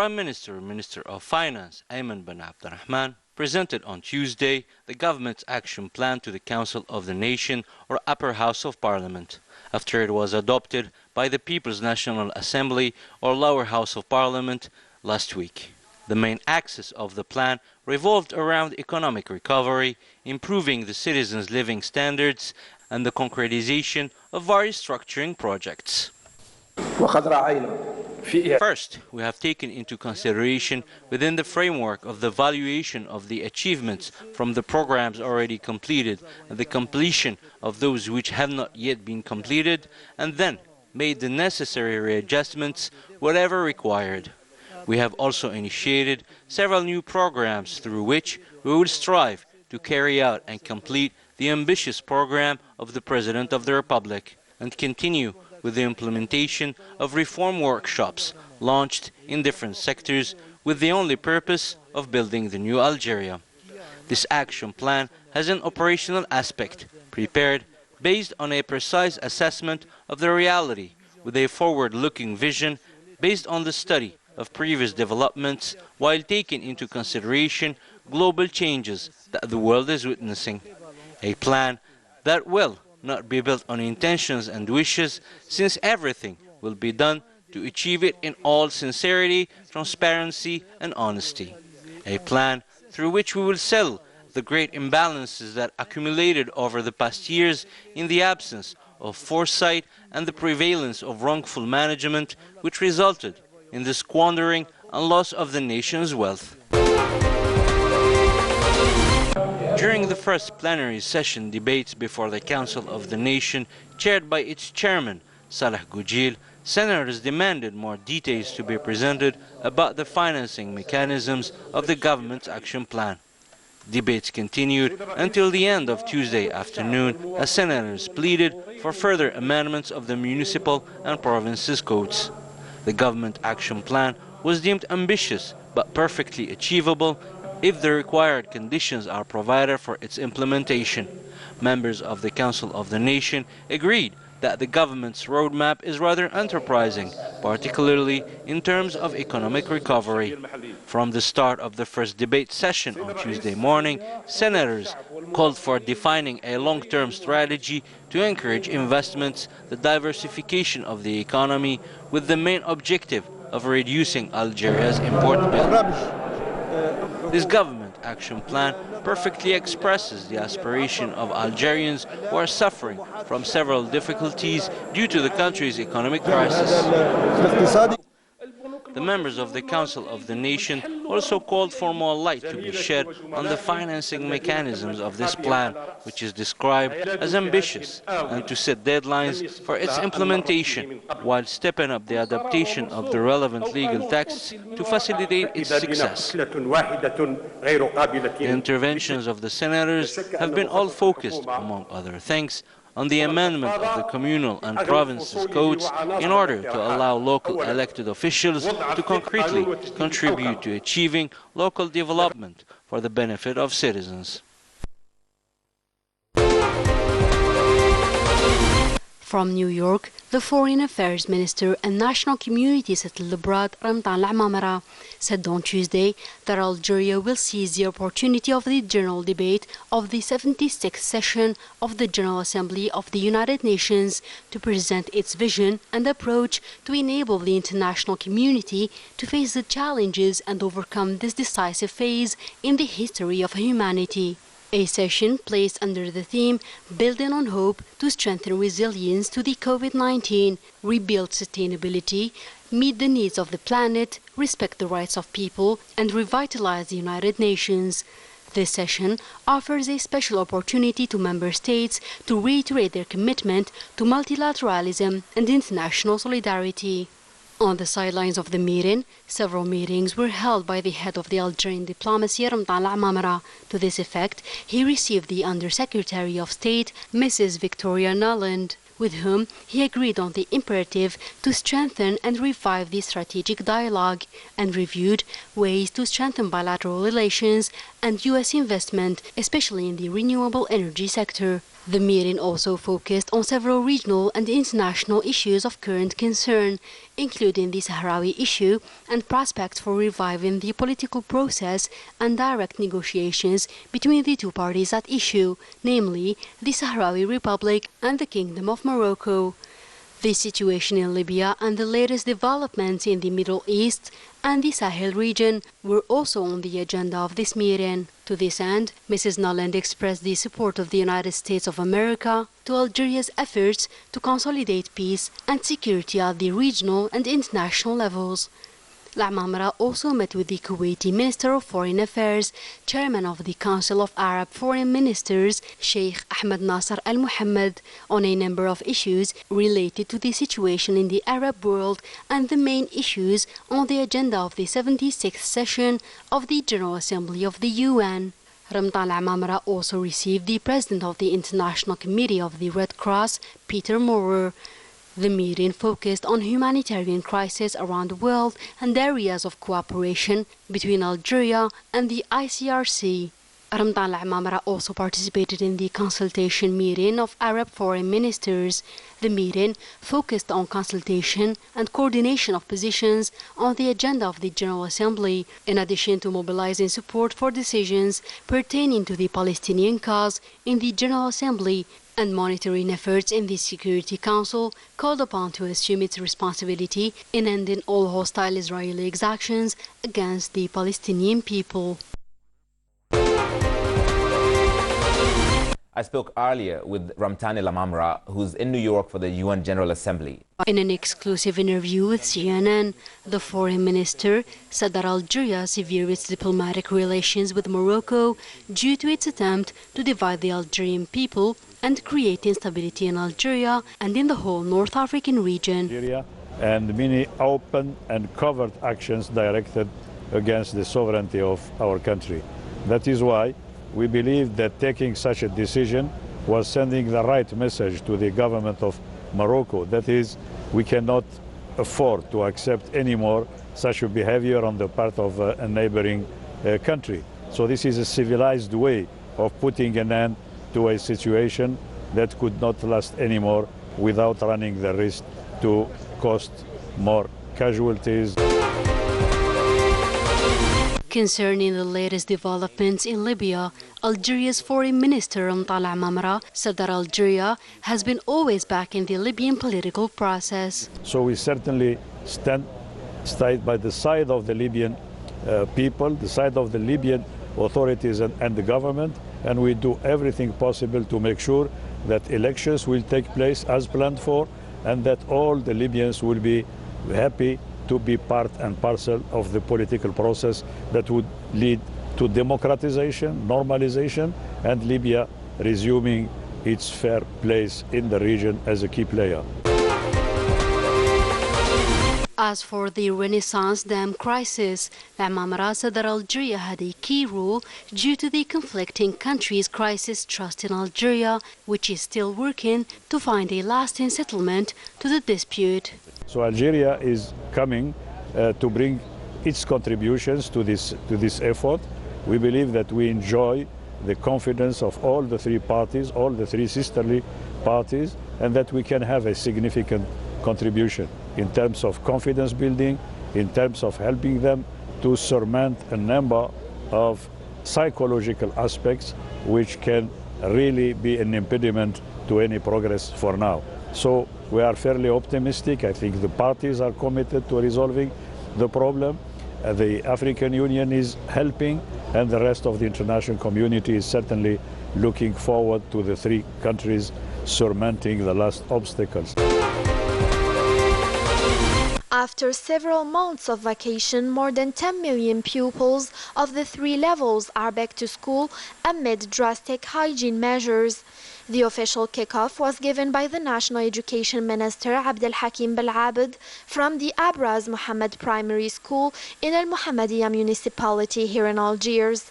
Prime Minister and Minister of Finance, Ayman bin Abdurrahman, presented on Tuesday the government's action plan to the Council of the Nation, or Upper House of Parliament, after it was adopted by the People's National Assembly, or Lower House of Parliament, last week. The main axis of the plan revolved around economic recovery, improving the citizens' living standards, and the concretization of various structuring projects. First, we have taken into consideration, within the framework of the valuation of the achievements from the programs already completed and the completion of those which have not yet been completed, and then made the necessary readjustments whatever required. We have also initiated several new programs through which we will strive to carry out and complete the ambitious program of the President of the Republic, and continue with the implementation of reform workshops launched in different sectors with the only purpose of building the new Algeria. This action plan has an operational aspect, prepared based on a precise assessment of the reality, with a forward-looking vision based on the study of previous developments, while taking into consideration global changes that the world is witnessing. A plan that will not be built on intentions and wishes, since everything will be done to achieve it in all sincerity, transparency and honesty. A plan through which we will settle the great imbalances that accumulated over the past years in the absence of foresight and the prevalence of wrongful management, which resulted in the squandering and loss of the nation's wealth. During the first plenary session debates before the Council of the Nation, chaired by its chairman, Salah Goujil, senators demanded more details to be presented about the financing mechanisms of the government's action plan. Debates continued until the end of Tuesday afternoon, as senators pleaded for further amendments of the municipal and provinces codes. The government action plan was deemed ambitious but perfectly achievable if the required conditions are provided for its implementation. Members of the Council of the Nation agreed that the government's roadmap is rather enterprising, particularly in terms of economic recovery. From the start of the first debate session on Tuesday morning, senators called for defining a long-term strategy to encourage investments, the diversification of the economy, with the main objective of reducing Algeria's import bill. This government action plan perfectly expresses the aspiration of Algerians who are suffering from several difficulties due to the country's economic crisis. The members of the Council of the Nation also called for more light to be shed on the financing mechanisms of this plan, which is described as ambitious, and to set deadlines for its implementation, while stepping up the adaptation of the relevant legal texts to facilitate its success. The interventions of the senators have been all focused, among other things, on the amendment of the communal and provinces codes in order to allow local elected officials to concretely contribute to achieving local development for the benefit of citizens. From New York, the Foreign Affairs Minister and National Community Settled Abroad, Ramtan Al-Amamara, said on Tuesday that Algeria will seize the opportunity of the general debate of the 76th session of the General Assembly of the United Nations to present its vision and approach to enable the international community to face the challenges and overcome this decisive phase in the history of humanity. A session placed under the theme Building on Hope to Strengthen Resilience to the COVID-19, Rebuild Sustainability, Meet the Needs of the Planet, Respect the Rights of People, and Revitalize the United Nations. This session offers a special opportunity to member states to reiterate their commitment to multilateralism and international solidarity. On the sidelines of the meeting, several meetings were held by the head of the Algerian diplomacy, Ramtan Al-Amamara. To this effect, he received the Undersecretary of State, Mrs. Victoria Nuland, with whom he agreed on the imperative to strengthen and revive the strategic dialogue, and reviewed ways to strengthen bilateral relations and U.S. investment, especially in the renewable energy sector. The meeting also focused on several regional and international issues of current concern, including the Sahrawi issue and prospects for reviving the political process and direct negotiations between the two parties at issue, namely the Sahrawi Republic and the Kingdom of Morocco. The situation in Libya and the latest developments in the Middle East and the Sahel region were also on the agenda of this meeting. To this end, Mrs. Nuland expressed the support of the United States of America to Algeria's efforts to consolidate peace and security at the regional and international levels. Al-Amamra also met with the Kuwaiti Minister of Foreign Affairs, Chairman of the Council of Arab Foreign Ministers, Sheikh Ahmed Nasser Al Mohammed, on a number of issues related to the situation in the Arab world and the main issues on the agenda of the 76th session of the General Assembly of the UN. Ramtan Al-Amamra also received the President of the International Committee of the Red Cross, Peter Maurer. The meeting focused on humanitarian crises around the world and areas of cooperation between Algeria and the ICRC. Ramtan Al-Amamra also participated in the consultation meeting of Arab foreign ministers. The meeting focused on consultation and coordination of positions on the agenda of the General Assembly, in addition to mobilizing support for decisions pertaining to the Palestinian cause in the General Assembly and monitoring efforts in the Security Council, called upon to assume its responsibility in ending all hostile Israeli exactions against the Palestinian people. I spoke earlier with Ramtan Al-Amamra, who's in New York for the UN General Assembly. In an exclusive interview with CNN, the foreign minister said that Algeria severed its diplomatic relations with Morocco due to its attempt to divide the Algerian people and create instability in Algeria and in the whole North African region. Algeria and many open and covert actions directed against the sovereignty of our country. That is why we believe that taking such a decision was sending the right message to the government of Morocco. That is, we cannot afford to accept anymore such a behavior on the part of a neighboring country. So this is a civilized way of putting an end to a situation that could not last anymore without running the risk to cost more casualties. Concerning the latest developments in Libya, Algeria's Foreign Minister Ramtan Al-Amamra said that Algeria has been always back in the Libyan political process. So we certainly stand by the side of the Libyan people, the side of the Libyan authorities and the government, and we do everything possible to make sure that elections will take place as planned for, and that all the Libyans will be happy to be part and parcel of the political process that would lead to democratization, normalization, and Libya resuming its fair place in the region as a key player. As for the Renaissance Dam crisis, Al-Amamra said that Algeria had a key role due to the conflicting countries' crisis trust in Algeria, which is still working to find a lasting settlement to the dispute. So Algeria is coming to bring its contributions to this effort. We believe that we enjoy the confidence of all the three parties, all the three sisterly parties, and that we can have a significant contribution in terms of confidence building, in terms of helping them to surmount a number of psychological aspects which can really be an impediment to any progress for now. So we are fairly optimistic. I think the parties are committed to resolving the problem. The African Union is helping, and the rest of the international community is certainly looking forward to the three countries surmounting the last obstacles. After several months of vacation, more than 10 million pupils of the three levels are back to school amid drastic hygiene measures. The official kickoff was given by the National Education Minister Abdel Hakim Belabed from the Abraz Mohammed Primary School in Al Mohammedia municipality here in Algiers.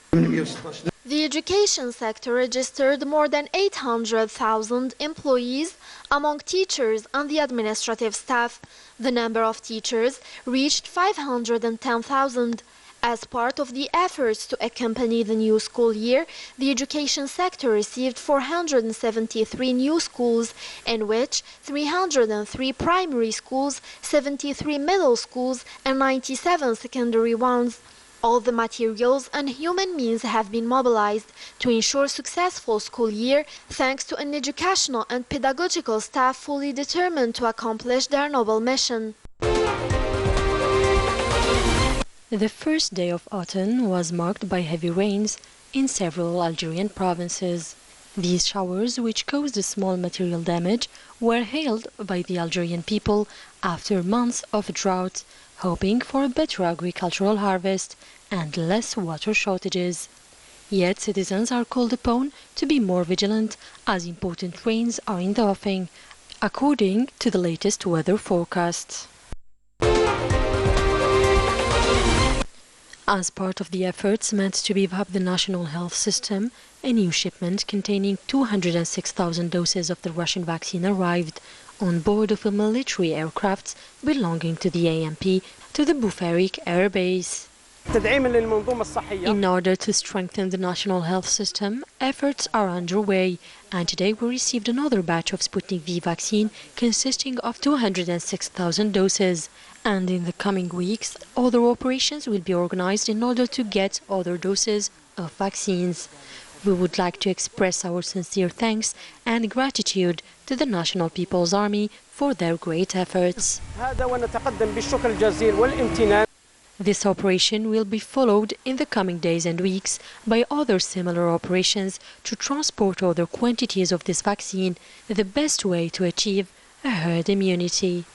The education sector registered more than 800,000 employees among teachers and the administrative staff. The number of teachers reached 510,000. As part of the efforts to accompany the new school year, the education sector received 473 new schools, in which 303 primary schools, 73 middle schools, and 97 secondary ones. All the materials and human means have been mobilized to ensure successful school year, thanks to an educational and pedagogical staff fully determined to accomplish their noble mission. The first day of autumn was marked by heavy rains in several Algerian provinces. These showers, which caused a small material damage, were hailed by the Algerian people after months of drought, hoping for a better agricultural harvest and less water shortages. Yet citizens are called upon to be more vigilant as important rains are in the offing, according to the latest weather forecasts. As part of the efforts meant to beef up the national health system, a new shipment containing 206,000 doses of the Russian vaccine arrived on board of a military aircraft belonging to the AMP to the Boufarik Air Base. In order to strengthen the national health system, efforts are underway, and today we received another batch of Sputnik V vaccine consisting of 206,000 doses. And in the coming weeks, other operations will be organized in order to get other doses of vaccines. We would like to express our sincere thanks and gratitude to the National People's Army for their great efforts. This operation will be followed in the coming days and weeks by other similar operations to transport other quantities of this vaccine, the best way to achieve a herd immunity.